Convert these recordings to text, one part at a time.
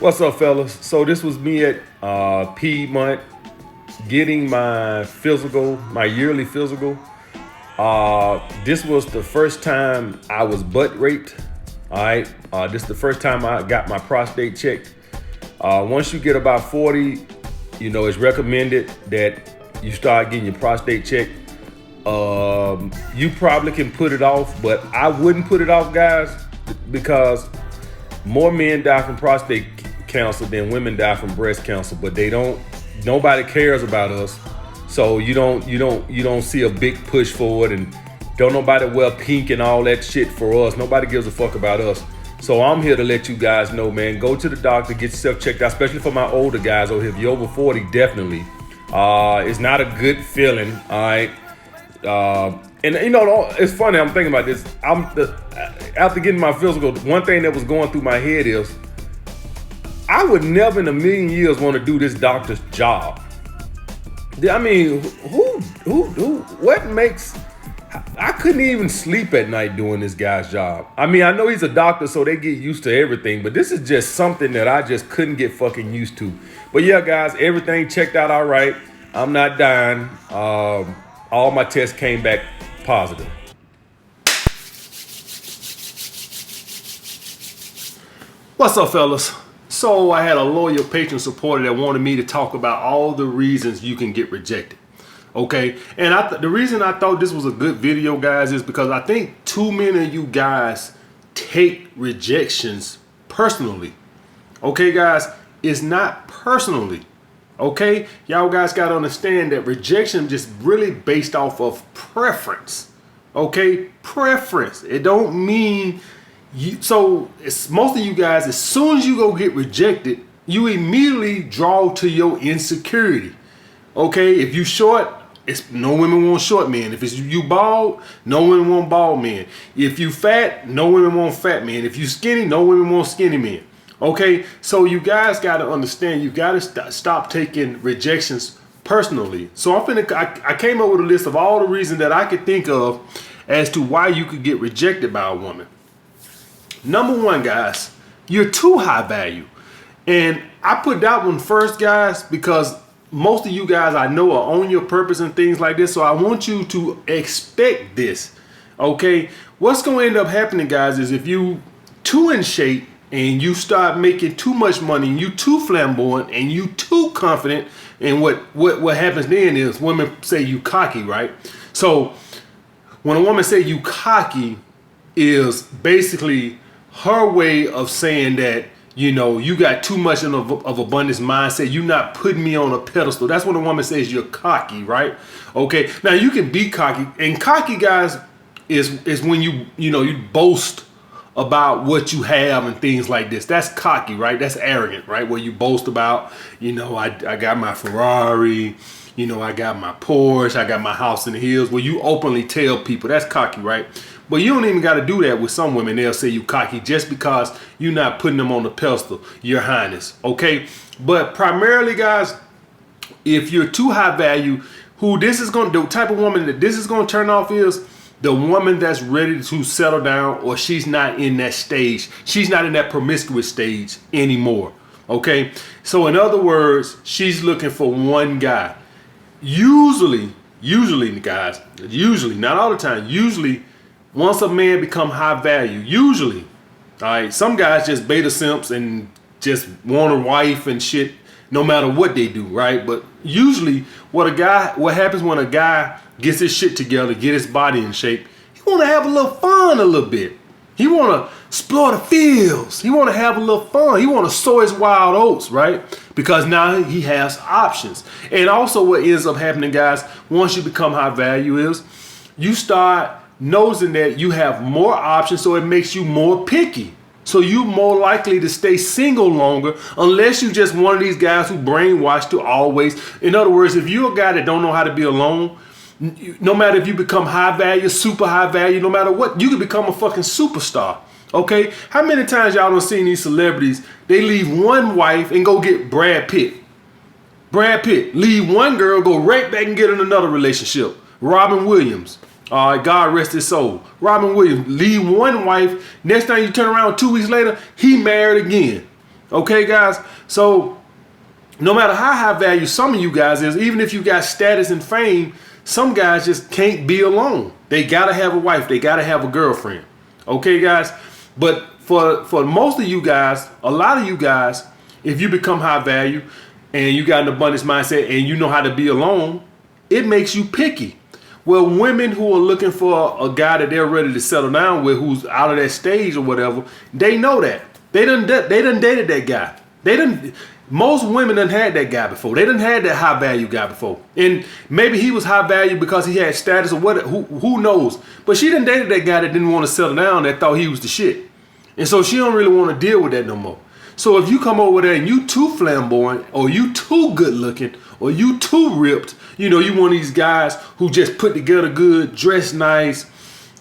What's up, fellas? So this was me at Piedmont getting my physical, my yearly physical. This was the first time I was butt raped. All right, this is the first time I got my prostate checked. Once you get about 40, it's recommended that you start getting your prostate checked. You probably can put it off, but I wouldn't put it off, guys, because more men die from prostate cancer than women die from breast cancer, but nobody cares about us. So you don't see a big push for it, and don't nobody wear pink and all that shit for us. Nobody gives a fuck about us. So I'm here to let you guys know, man, go to the doctor, get yourself checked out, especially for my older guys over here. If you're over 40, definitely. It's not a good feeling, all right? And it's funny, I'm thinking about this. After getting my physical, one thing that was going through my head is, I would never in a million years want to do this doctor's job. I mean, what makes, I couldn't even sleep at night doing this guy's job. I mean, I know he's a doctor, so they get used to everything, but this is just something that I just couldn't get fucking used to. But yeah, guys, everything checked out all right. I'm not dying. All my tests came back positive. What's up, fellas? So I had a loyal patron supporter that wanted me to talk about all the reasons you can get rejected. Okay, and the reason I thought this was a good video, guys, is because I think too many of you guys take rejections personally. Okay, guys, it's not personally. Okay, y'all guys got to understand that rejection just really based off of preference. Okay, preference. It don't mean so it's most of you guys, as soon as you go get rejected, you immediately draw to your insecurity. Okay, if you short, it's no women want short men. If it's you bald, no women want bald men. If you fat, no women want fat men. If you skinny, no women want skinny men. Okay, so you guys got to understand, you got to stop taking rejections personally. So I came up with a list of all the reasons that I could think of as to why you could get rejected by a woman. Number one, guys, you're too high value. And I put that one first, guys, because most of you guys I know are on your purpose and things like this. So I want you to expect this. Okay, what's going to end up happening, guys, is if you too in shape and you start making too much money and you too flamboyant and you too confident, and what happens then is women say you cocky, right? So when a woman say you cocky is basically her way of saying that, you got too much of abundance mindset. You're not putting me on a pedestal. That's when a woman says you're cocky, right? Okay. Now you can be cocky, and cocky, guys, is when you boast about what you have and things like this. That's cocky, right? That's arrogant, right? Where you boast about, I got my Ferrari, I got my Porsche, I got my house in the hills. Where you openly tell people, that's cocky, right? But you don't even got to do that with some women. They'll say you cocky just because you're not putting them on the pedestal, your highness, okay? But primarily, guys, if you're too high value, the type of woman that this is going to turn off is the woman that's ready to settle down, or she's not in that stage. She's not in that promiscuous stage anymore, okay? So in other words, she's looking for one guy. Usually, guys, not all the time, usually, once a man become high value, usually, all right, some guys just beta simps and just want a wife and shit no matter what they do, right? But usually what happens when a guy gets his shit together, get his body in shape, he want to have a little fun a little bit. He want to explore the fields. He want to have a little fun. He want to sow his wild oats, right? Because now he has options. And also what ends up happening, guys, once you become high value is you start noticing that you have more options, so it makes you more picky. So you're more likely to stay single longer, unless you just one of these guys who brainwashed to always. In other words, if you're a guy that don't know how to be alone, no matter if you become high value, super high value, no matter what, you can become a fucking superstar. Okay? How many times y'all done seen these celebrities, they leave one wife and go get Brad Pitt. Brad Pitt, leave one girl, go right back and get in another relationship. Robin Williams. God rest his soul. Robin Williams, leave one wife. Next time you turn around 2 weeks later, he married again. Okay, guys? So no matter how high value some of you guys is, even if you got status and fame, some guys just can't be alone. They gotta have a wife. They gotta have a girlfriend. Okay, guys? But for most of you guys, a lot of you guys, if you become high value and you got an abundance mindset and you know how to be alone, it makes you picky. Well, women who are looking for a guy that they're ready to settle down with, who's out of that stage or whatever, they know that. They done dated that guy. Most women done had that guy before. They done had that high value guy before. And maybe he was high value because he had status or what, who knows. But she done dated that guy that didn't want to settle down, that thought he was the shit. And so she don't really want to deal with that no more. So if you come over there and you too flamboyant, or you too good looking, or you too ripped, you know, you one of these guys who just put together good, dress nice,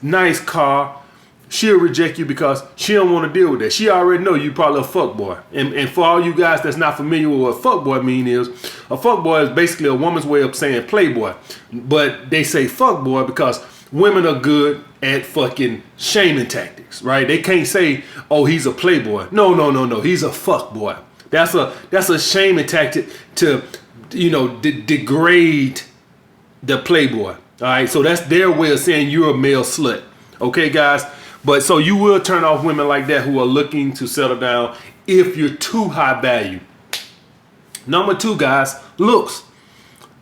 nice car, she'll reject you because she don't want to deal with that. She already know you probably a fuckboy. And for all you guys that's not familiar with what fuckboy mean is, a fuckboy is basically a woman's way of saying playboy. But they say fuckboy because women are good at fucking shaming tactics, right? They can't say, oh, he's a playboy. No. He's a fuckboy. That's a shaming tactic to, you know, degrade the playboy. All right, so that's their way of saying you're a male slut. Okay, guys? But so you will turn off women like that who are looking to settle down if you're too high value. Number 2, guys, looks.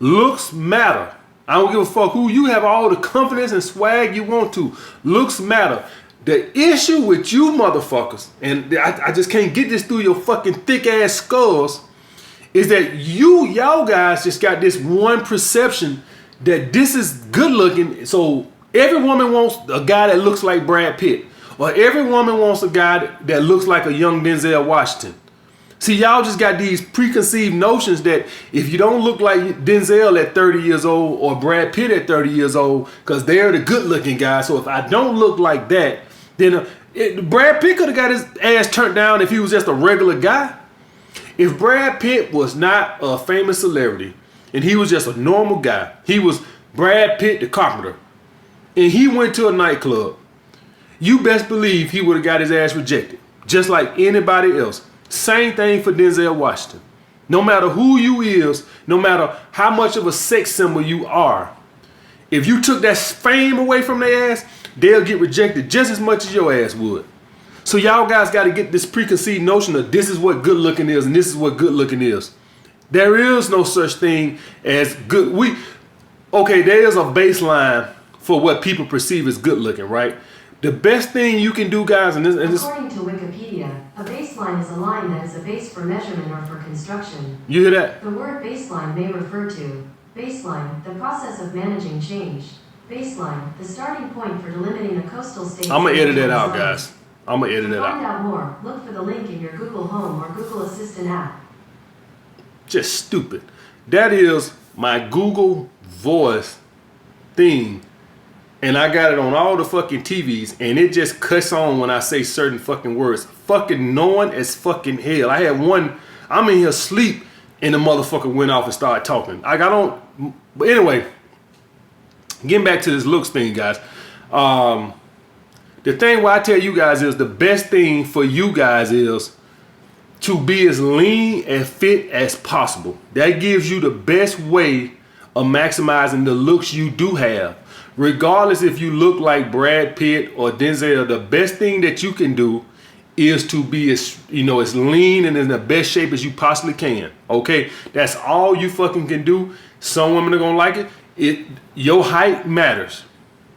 Looks matter. I don't give a fuck who you have, all the confidence and swag you want to. Looks matter. The issue with you motherfuckers, and I just can't get this through your fucking thick ass skulls, is that y'all guys just got this one perception that this is good looking. So every woman wants a guy that looks like Brad Pitt, or every woman wants a guy that looks like a young Denzel Washington. See, y'all just got these preconceived notions that if you don't look like Denzel at 30 years old or Brad Pitt at 30 years old, because they're the good looking guy. So if I don't look like that, then Brad Pitt could have got his ass turned down if he was just a regular guy. If Brad Pitt was not a famous celebrity and he was just a normal guy, he was Brad Pitt the carpenter, and he went to a nightclub, you best believe he would have got his ass rejected, just like anybody else. Same thing for Denzel Washington. No matter who you is, no matter how much of a sex symbol you are, if you took that fame away from their ass, they'll get rejected just as much as your ass would. So y'all guys got to get this preconceived notion of this is what good looking is and this is what good looking is. There is no such thing as good. Okay, there is a baseline for what people perceive as good looking, right? The best thing you can do, guys, and this according to Wikipedia, a baseline is a line that is a base for measurement or for construction. You hear that? The word baseline may refer to baseline, the process of managing change. Baseline, the starting point for delimiting a coastal state. I'm gonna edit that out, guys. I'm gonna edit that out. To find out more, look for the link in your Google Home or Google Assistant app. Just stupid. That is my Google Voice thing. And I got it on all the fucking TVs, and it just cuts on when I say certain fucking words. Fucking annoying as fucking hell. I had one, I'm in here asleep, and the motherfucker went off and started talking. I got on, but anyway, getting back to this looks thing, guys. The thing what I tell you guys is the best thing for you guys is to be as lean and fit as possible. That gives you the best way of maximizing the looks you do have. Regardless if you look like Brad Pitt or Denzel, the best thing that you can do is to be as lean and in the best shape as you possibly can. Okay, that's all you fucking can do. Some women are gonna like it. Your height matters.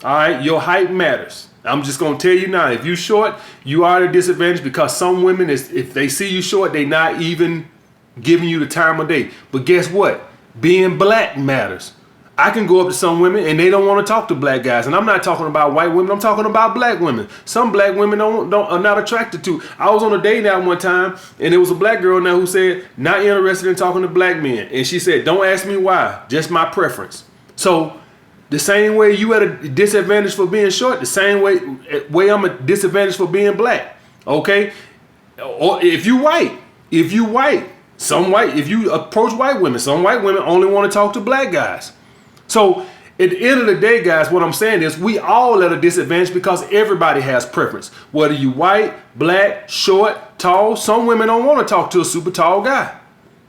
All right, your height matters. I'm just gonna tell you now. If you short, you are at a disadvantage because some women, if they see you short, they not even giving you the time of day. But guess what? Being black matters. I can go up to some women and they don't want to talk to black guys. And I'm not talking about white women. I'm talking about black women. Some black women are not attracted to. I was on a date now one time and there was a black girl now who said, not interested in talking to black men. And she said, don't ask me why, just my preference. So the same way you at a disadvantage for being short, the same way I'm a disadvantage for being black. Okay? Or if you white, if you approach white women, some white women only want to talk to black guys. So at the end of the day, guys, what I'm saying is we all at a disadvantage because everybody has preference. Whether you white, black, short, tall. Some women don't want to talk to a super tall guy.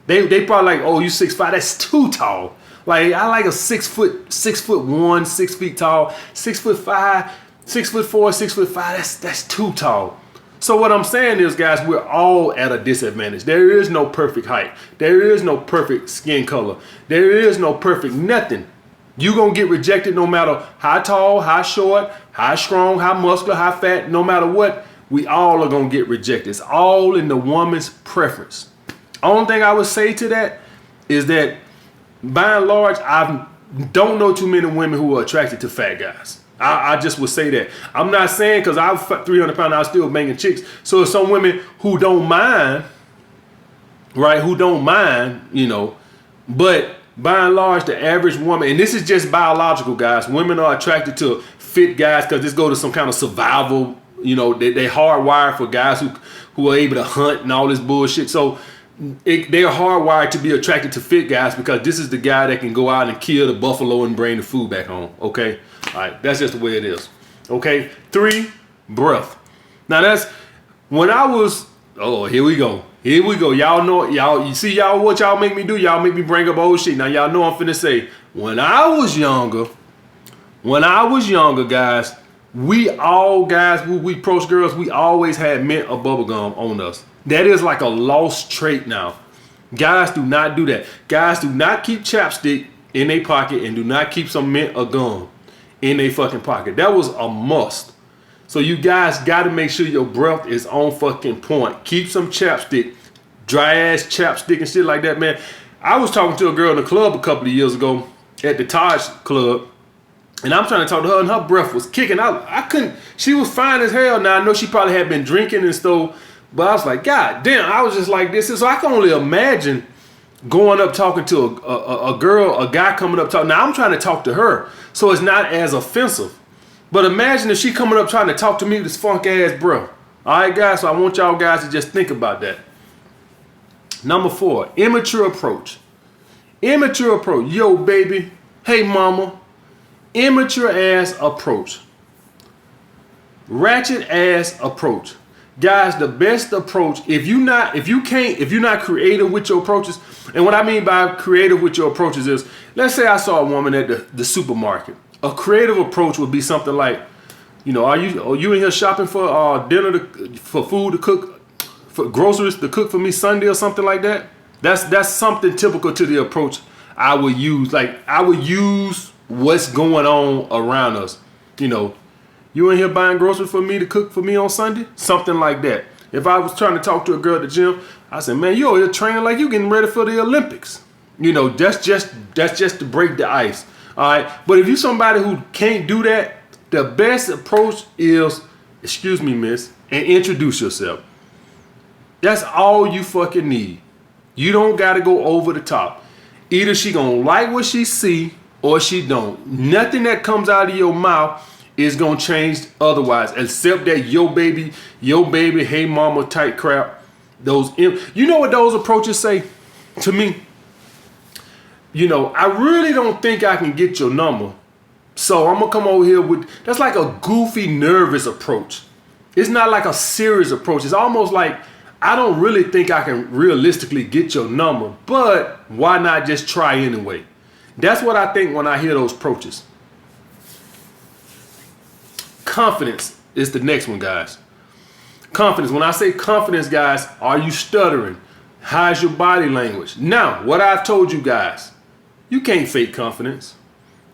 They probably like, oh, you 6'5", that's too tall. Like, I like a 6'1", 6 feet tall, 6'5", 6'4", 6'5", that's too tall. So what I'm saying is, guys, we're all at a disadvantage. There is no perfect height. There is no perfect skin color. There is no perfect nothing. You're going to get rejected no matter how tall, how short, how strong, how muscular, how fat, no matter what. We all are going to get rejected. It's all in the woman's preference. Only thing I would say to that is that, by and large, I don't know too many women who are attracted to fat guys. I just would say that. I'm not saying because I was 300 pounds, I was still banging chicks. So there's some women who don't mind, right? Who don't mind, you know. But by and large, the average woman, and this is just biological, guys. Women are attracted to fit guys because this go to some kind of survival. You know, they hardwired for guys who are able to hunt and all this bullshit. So they're hardwired to be attracted to fit guys because this is the guy that can go out and kill the buffalo and bring the food back home. Okay, all right, that's just the way it is. Okay, 3, breath. Now that's when I was. Oh, here we go. Y'all know, you see y'all what y'all make me do. Y'all make me bring up old shit. Now y'all know I'm finna say when I was younger, guys. We all guys, we approach girls, we always had mint or bubble gum on us. That is like a lost trait now. Guys do not do that. Guys do not keep chapstick in their pocket and do not keep some mint or gum in their fucking pocket. That was a must. So you guys got to make sure your breath is on fucking point. Keep some chapstick, dry ass chapstick and shit like that, man. I was talking to a girl in the club a couple of years ago at the Taj Club. And I'm trying to talk to her, and her breath was kicking. I couldn't. She was fine as hell. Now I know she probably had been drinking and stuff, but I was like, God damn! I was just like this. So I can only imagine going up talking to a girl, a guy coming up talking. Now I'm trying to talk to her, so it's not as offensive. But imagine if she coming up trying to talk to me with this funk ass breath. All right, guys. So I want y'all guys to just think about that. Number 4, immature approach. Immature approach. Yo, baby. Hey, mama. Immature ass approach. Ratchet ass approach. Guys, the best approach, if you're not creative with your approaches, and what I mean by creative with your approaches is, let's say I saw a woman at the supermarket. A creative approach would be something like, you know, are you in here shopping for dinner, for food to cook, for groceries to cook for me Sunday or something like that? That's something typical to the approach I would use. Like, I would use what's going on around us. You know, you in here buying groceries for me to cook for me on Sunday? Something like that. If I was trying to talk to a girl at the gym, I said, man, you over here training like you getting ready for the Olympics. You know, that's just to break the ice. All right. But if you somebody who can't do that, the best approach is, excuse me, miss, and introduce yourself. That's all you fucking need. You don't got to go over the top. Either she gonna like what she see or she don't. Nothing that comes out of your mouth is gonna change otherwise, except that yo baby, hey mama type crap. You know what those approaches say to me? You know, I really don't think I can get your number, so I'm gonna come over here with, that's like a goofy, nervous approach. It's not like a serious approach. It's almost like, I don't really think I can realistically get your number, but why not just try anyway? That's what I think when I hear those approaches. Confidence is the next one, guys. Confidence. When I say confidence, guys, are you stuttering? How's your body language? Now, what I've told you guys, you can't fake confidence.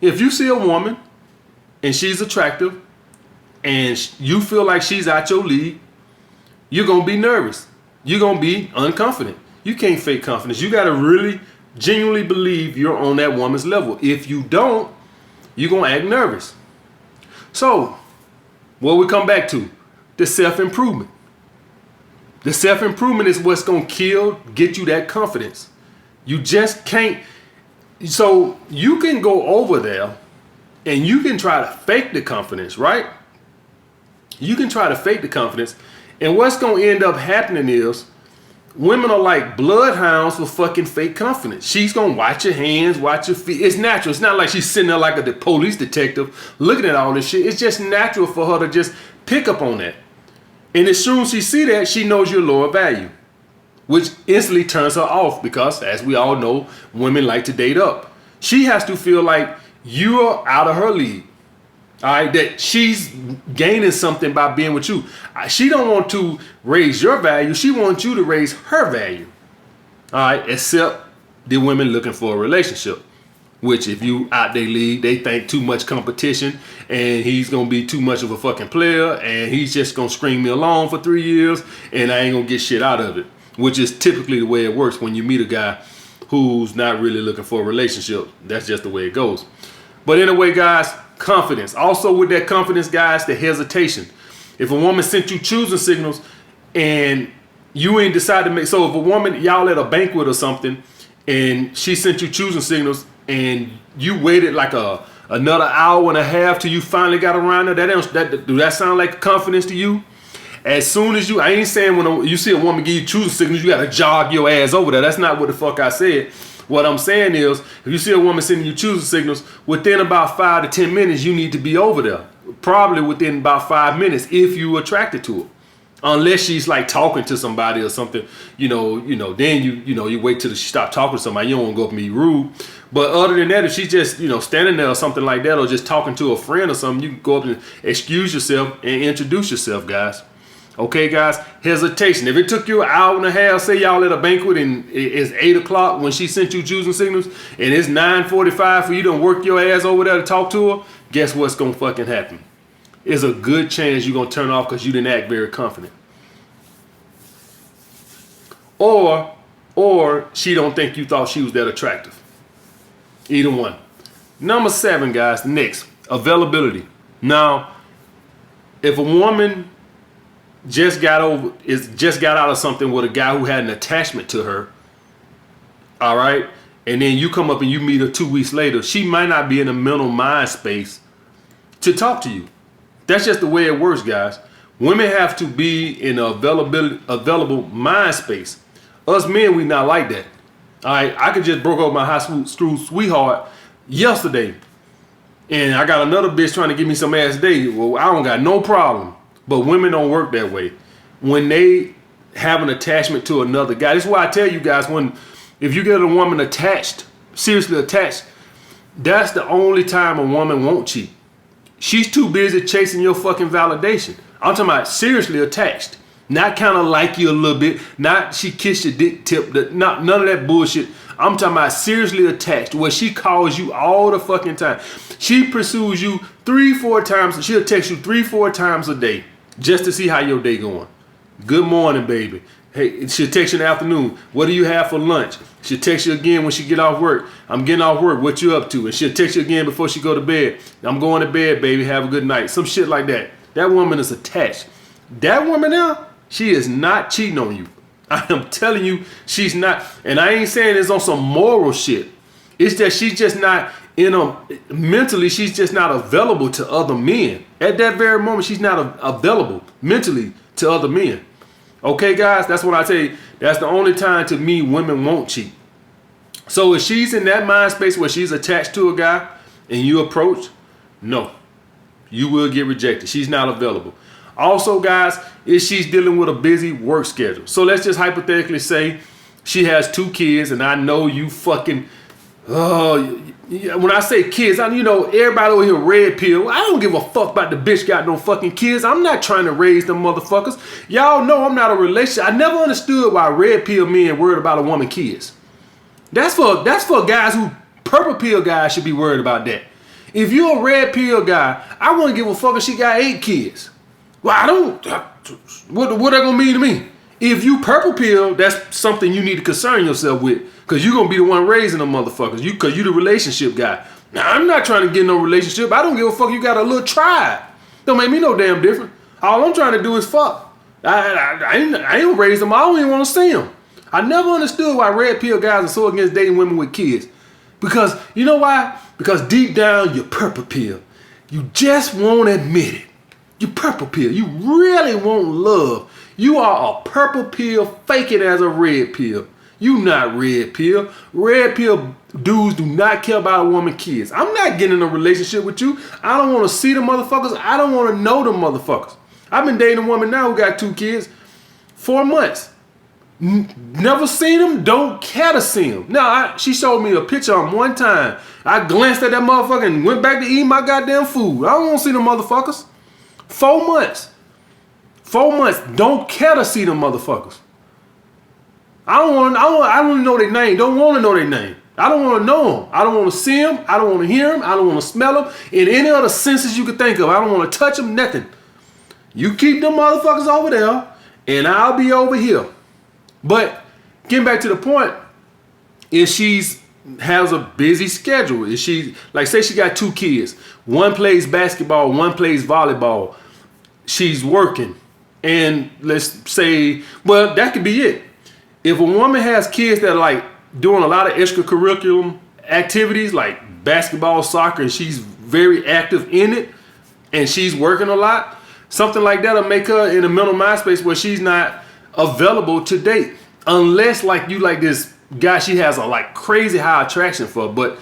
If you see a woman and she's attractive and you feel like she's out your league, you're going to be nervous. You're going to be unconfident. You can't fake confidence. You got to really genuinely believe you're on that woman's level. If you don't, you're going to act nervous. So, what we come back to, the self-improvement. The self-improvement is what's going to get you that confidence. You just can't. So you can go over there and you can try to fake the confidence, right? You can try to fake the confidence. And what's going to end up happening is women are like bloodhounds for fucking fake confidence. She's going to watch your hands, watch your feet. It's natural. It's not like she's sitting there like a police detective looking at all this shit. It's just natural for her to just pick up on that. And as soon as she see that, she knows your lower value, which instantly turns her off because, as we all know, women like to date up. She has to feel like you are out of her league. All right, that she's gaining something by being with you. She don't want to raise your value. She wants you to raise her value. All right, except the women looking for a relationship, which if you out their league, they think too much competition and he's going to be too much of a fucking player and he's just going to string me along for 3 years and I ain't going to get shit out of it, which is typically the way it works when you meet a guy who's not really looking for a relationship. That's just the way it goes. But anyway, guys, confidence. Also with that confidence, guys, the hesitation. If a woman sent you choosing signals and you ain't decided to make, so if a woman, y'all at a banquet or something and she sent you choosing signals and you waited like another hour and a half till you finally got around her, do that sound like confidence to you? As soon as I ain't saying when you see a woman give you choosing signals, you gotta jog your ass over there. That's not what the fuck I said. What I'm saying is, if you see a woman sending you choosing signals, within about 5 to 10 minutes, you need to be over there. Probably within about 5 minutes if you attracted to her. Unless she's like talking to somebody or something, then you wait till she stop talking to somebody. You don't want to go up and be rude. But other than that, if she's just, standing there or something like that, or just talking to a friend or something, you can go up and excuse yourself and introduce yourself, guys. Okay, guys, hesitation. If it took you an hour and a half, say y'all at a banquet and it's 8 o'clock when she sent you choosing signals and it's 9:45 for you to work your ass over there to talk to her, guess what's going to fucking happen? It's a good chance you're going to turn off because you didn't act very confident. Or she don't think you thought she was that attractive. Either one. Number 7, guys, next, availability. Now, if a woman just got out of something with a guy who had an attachment to her, all right, and then you come up and you meet her 2 weeks later, she might not be in a mental mind space to talk to you. That's just the way it works, guys. Women have to be in an available mind space. Us men, we not like that. All right, I could just broke up my high school sweetheart yesterday, and I got another bitch trying to give me some ass today. Well, I don't got no problem. But women don't work that way. When they have an attachment to another guy, this is why I tell you guys, if you get a woman attached, seriously attached, that's the only time a woman won't cheat. She's too busy chasing your fucking validation. I'm talking about seriously attached. Not kind of like you a little bit. Not she kissed your dick tip. None of that bullshit. I'm talking about seriously attached, where she calls you all the fucking time. She pursues you 3-4 times. She'll text you 3-4 times a day just to see how your day going. Good morning, baby. Hey, she'll text you in the afternoon. What do you have for lunch? She'll text you again when she get off work. I'm getting off work. What you up to? And she'll text you again before she go to bed. I'm going to bed, baby. Have a good night. Some shit like that. That woman is attached. That woman now, she is not cheating on you. I am telling you, she's not. And I ain't saying it's on some moral shit. It's that she's just not mentally, she's just not available to other men. At that very moment, she's not available mentally to other men. Okay, guys, that's what I say. That's the only time to me women won't cheat. So if she's in that mind space where she's attached to a guy and you approach, no, you will get rejected. She's not available. Also, guys, if she's dealing with a busy work schedule. So let's just hypothetically say she has 2 kids, and I know you fucking, when I say kids, everybody over here red pill. I don't give a fuck about the bitch got no fucking kids. I'm not trying to raise them motherfuckers. Y'all know I'm not a relationship. I never understood why red pill men worried about a woman kids. That's for guys who purple pill guys should be worried about that. If you're a red pill guy, I wouldn't give a fuck if she got 8 kids. Well, what that gonna mean to me? If you purple pill, that's something you need to concern yourself with, because you're gonna be the one raising them motherfuckers. Because you the relationship guy. Now, I'm not trying to get no relationship. I don't give a fuck. You got a little tribe. Don't make me no damn different. All I'm trying to do is fuck. I ain't raise them. I don't even want to see them. I never understood why red pill guys are so against dating women with kids. Because you know why? Because deep down you're purple pill. You just won't admit it. You purple pill. You really want love. You are a purple pill faking as a red pill. You not red pill. Red pill dudes do not care about a woman kids. I'm not getting in a relationship with you. I don't want to see the motherfuckers. I don't want to know the motherfuckers. I've been dating a woman now who got 2 kids, 4 months. Never seen him, don't care to see him. Now, she showed me a picture of him one time. I glanced at that motherfucker and went back to eat my goddamn food. I don't want to see them motherfuckers. 4 months. 4 months, don't care to see them motherfuckers. I don't know their name, don't want to know their name. I don't want to know them. I don't want to see them. I don't want to hear them. I don't want to smell them. In any other senses you could think of. I don't want to touch them, nothing. You keep them motherfuckers over there, and I'll be over here. But getting back to the point, if she's has a busy schedule, if she, like say she got 2 kids, one plays basketball, one plays volleyball, she's working, and let's say, well, that could be it. If a woman has kids that are like doing a lot of extracurricular activities like basketball, soccer, and she's very active in it, and she's working a lot, something like that'll make her in a mental mind space where she's not available to date, unless like you like this guy she has a like crazy high attraction for. But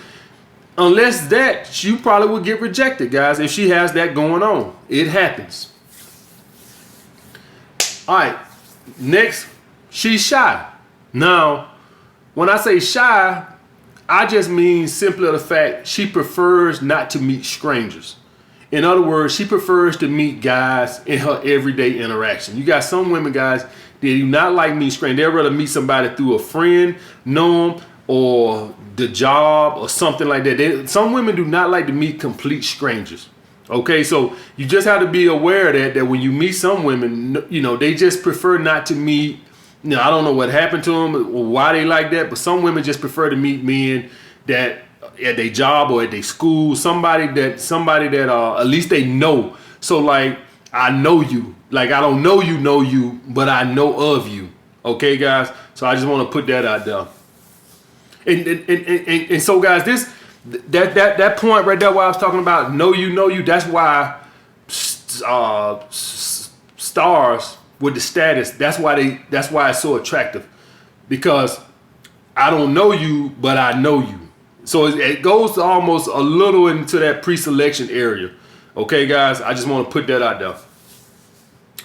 unless that, you probably would get rejected, guys, if she has that going on. It happens. All right, next, she's shy. Now, when I say shy, I just mean simply the fact she prefers not to meet strangers. In other words, she prefers to meet guys in her everyday interaction. You got some women, guys, they do not like meeting strangers. They'd rather meet somebody through a friend, know them, or the job, or something like that. Some women do not like to meet complete strangers. Okay, so you just have to be aware of that when you meet some women, you know, they just prefer not to meet. You know, I don't know what happened to them or why they like that, but some women just prefer to meet men that at their job or at their school, somebody that at least they know. So like, I know you, like I don't know you, but I know of you. Okay, guys. So I just want to put that out there. And so, guys, that point right there, where I was talking about know you. That's why stars with the status. That's why it's so attractive, because I don't know you, but I know you. So it goes almost a little into that pre-selection area. Okay, guys, I just want to put that out there.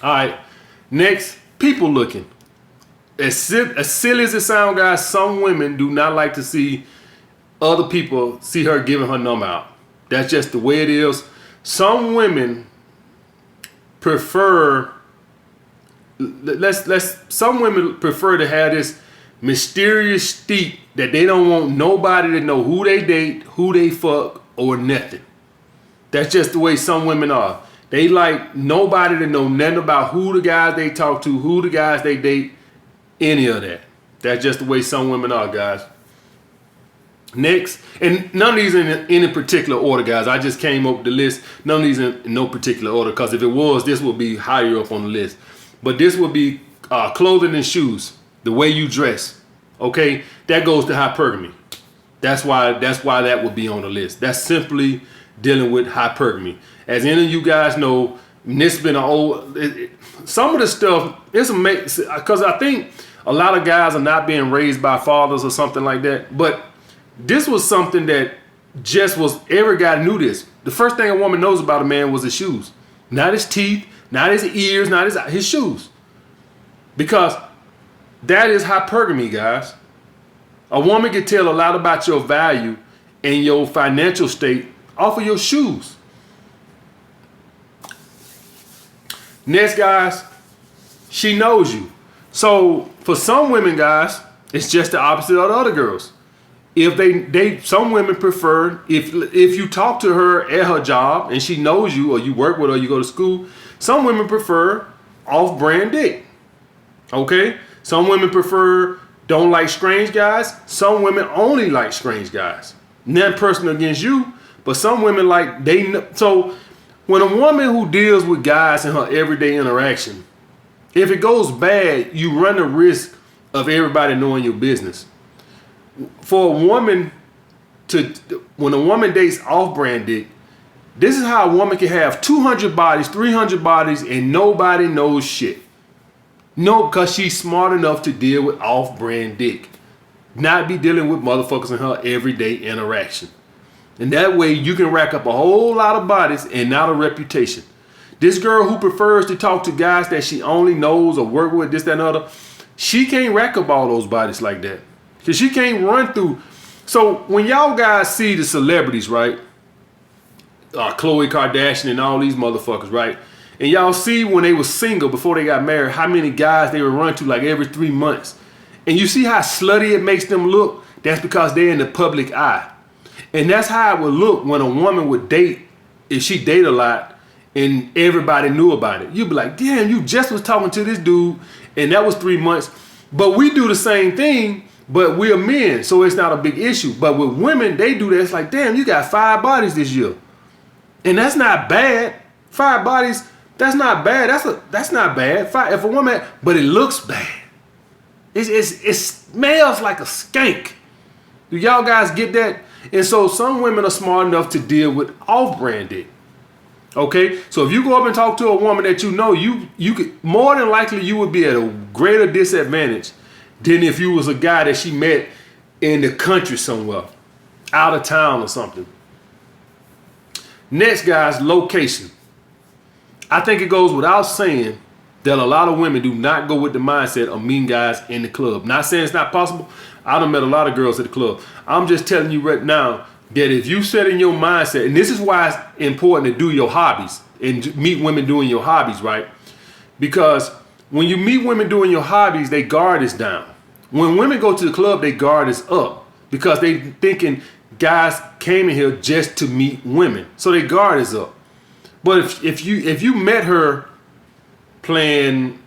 All right, next, people looking. As silly as it sounds, guys, some women do not like to see other people see her giving her number out. That's just the way it is. Some women prefer, some women prefer to have this mysterious streak that they don't want nobody to know who they date, who they fuck, or nothing. That's just the way some women are. They like nobody to know nothing about who the guys they talk to, who the guys they date, any of that. That's just the way some women are, guys. Next, and none of these in any particular order, guys. I just came up with the list. None of these in no particular order, because if it was, this would be higher up on the list. But this would be clothing and shoes, the way you dress. Okay, that goes to hypergamy. That's why that would be on the list. That's simply dealing with hypergamy. As any of you guys know, this has been some of the stuff, it's amazing, because I think a lot of guys are not being raised by fathers or something like that. But this was something that just was, every guy knew this. The first thing a woman knows about a man was his shoes. Not his teeth, not his ears, not his shoes. Because that is hypergamy, guys. A woman can tell a lot about your value and your financial state off of your shoes. Next, guys, she knows you. So for some women, guys, it's just the opposite of the other girls. If some women prefer, if you talk to her at her job and she knows you, or you work with her, you go to school, some women prefer off-brand dick. Okay? Some women don't like strange guys. Some women only like strange guys. Not personal against you, but some women like, so when a woman who deals with guys in her everyday interaction, if it goes bad, you run the risk of everybody knowing your business. For a woman when a woman dates off-brand dick, this is how a woman can have 200 bodies, 300 bodies, and nobody knows shit. No, because she's smart enough to deal with off-brand dick. Not be dealing with motherfuckers in her everyday interaction. And that way you can rack up a whole lot of bodies and not a reputation. This girl who prefers to talk to guys that she only knows or work with, this, that, and other, she can't rack up all those bodies like that. Because she can't run through. So when y'all guys see the celebrities, right? Khloe Kardashian and all these motherfuckers, right? And y'all see when they were single before they got married, how many guys they would run to like every 3 months. And you see how slutty it makes them look? That's because they're in the public eye. And that's how it would look when a woman would date, if she date a lot and everybody knew about it. You'd be like, damn, you just was talking to this dude and that was 3 months. But we do the same thing, but we're men, so it's not a big issue. But with women, they do that. It's like, damn, you got 5 bodies this year. And that's not bad. 5 bodies, that's not bad. That's not bad. If a woman, but it looks bad. It smells like a skank. Do y'all guys get that? And so some women are smart enough to deal with off-brand dick. Okay, so if you go up and talk to a woman that you know, you could more than likely you would be at a greater disadvantage than if you was a guy that she met in the country somewhere, out of town or something. Next, guys, location. I think it goes without saying that a lot of women do not go with the mindset of meeting guys in the club. Not saying it's not possible. I done met a lot of girls at the club. I'm just telling you right now that if you set in your mindset, and this is why it's important to do your hobbies and meet women doing your hobbies, right? Because when you meet women doing your hobbies, they guard is down. When women go to the club, they guard is up because they thinking guys came in here just to meet women. So they guard is up. But if you met her playing,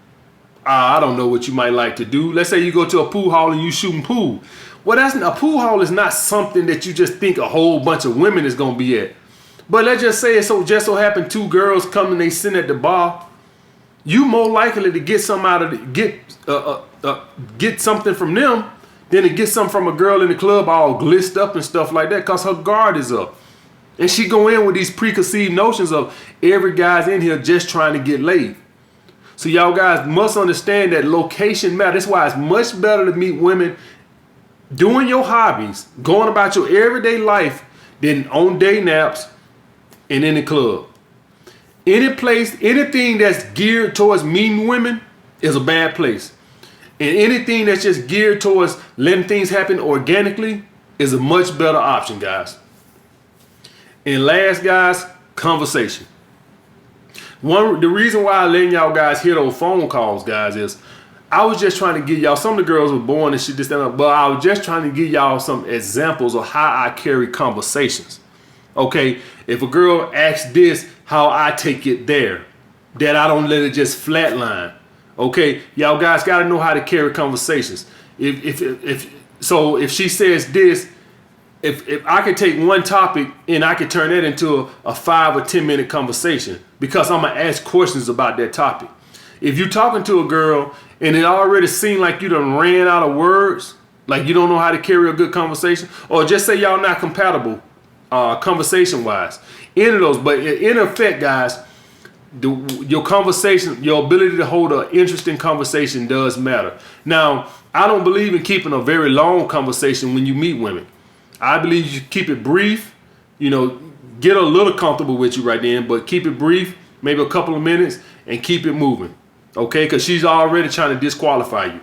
I don't know what you might like to do. Let's say you go to a pool hall and you shooting pool. Well, a pool hall is not something that you just think a whole bunch of women is gonna be at. But let's just say it just so happened 2 girls come and they sit at the bar. You more likely to get some out of get something from them than to get something from a girl in the club all glissed up and stuff like that, cause her guard is up. And she go in with these preconceived notions of every guy's in here just trying to get laid. So y'all guys must understand that location matters. That's why it's much better to meet women doing your hobbies, going about your everyday life, than on day naps and in the club. Any place, anything that's geared towards meeting women is a bad place. And anything that's just geared towards letting things happen organically is a much better option, guys. And last, guys, conversation. The reason why I letting y'all guys hear those phone calls, guys, is I was just trying to give y'all, some of the girls were born and shit, this, that, but I was just trying to give y'all some examples of how I carry conversations. Okay, if a girl asks this, how I take it there, that I don't let it just flatline. Okay, y'all guys got to know how to carry conversations. If she says this, if I could take one topic and I could turn that into a 5 or 10 minute conversation, because I'm gonna ask questions about that topic. If you're talking to a girl and it already seemed like you done ran out of words, like you don't know how to carry a good conversation, or just say y'all not compatible conversation wise, any of those. But in effect, guys, your conversation, your ability to hold an interesting conversation does matter. Now, I don't believe in keeping a very long conversation when you meet women. I believe you keep it brief, get a little comfortable with you right then, but keep it brief, maybe a couple of minutes, and keep it moving. Okay, because she's already trying to disqualify you.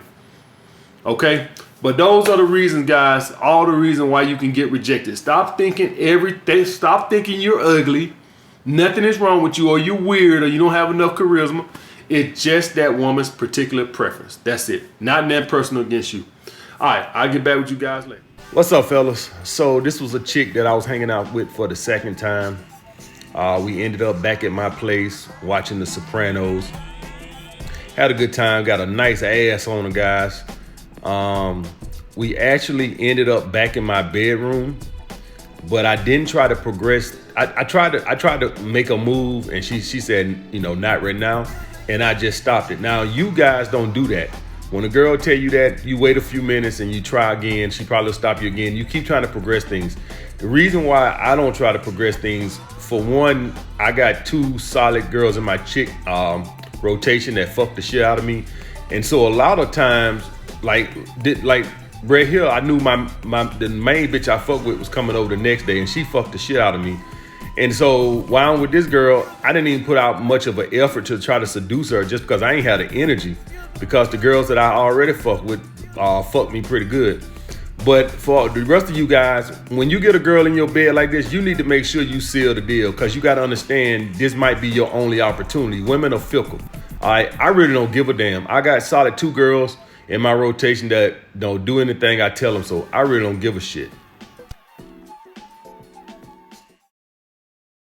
Okay, but those are the reasons, guys, all the reason why you can get rejected. Stop thinking you're ugly. Nothing is wrong with you, or you're weird, or you don't have enough charisma. It's just that woman's particular preference. That's it. Not that personal against you. All right, I'll get back with you guys later. What's up, fellas? So this was a chick that I was hanging out with for the second time. We ended up back at my place watching The Sopranos. Had a good time, got a nice ass on her, guys. We actually ended up back in my bedroom, but I didn't try to progress. I tried to make a move, and she said, not right now, and I just stopped it. Now, you guys don't do that. When a girl tell you that, you wait a few minutes and you try again. She probably will stop you again. You keep trying to progress things. The reason why I don't try to progress things, for one, I got 2 solid girls in my chick rotation that fucked the shit out of me. And so a lot of times, like Brett Hill, I knew the main bitch I fucked with was coming over the next day, and she fucked the shit out of me. And so while I'm with this girl, I didn't even put out much of an effort to try to seduce her just because I ain't had the energy, because the girls that I already fuck with fuck me pretty good. But for the rest of you guys, when you get a girl in your bed like this, you need to make sure you seal the deal, because you got to understand this might be your only opportunity. Women are fickle. All right, I really don't give a damn. I got solid 2 girls in my rotation that don't do anything I tell them, so I really don't give a shit.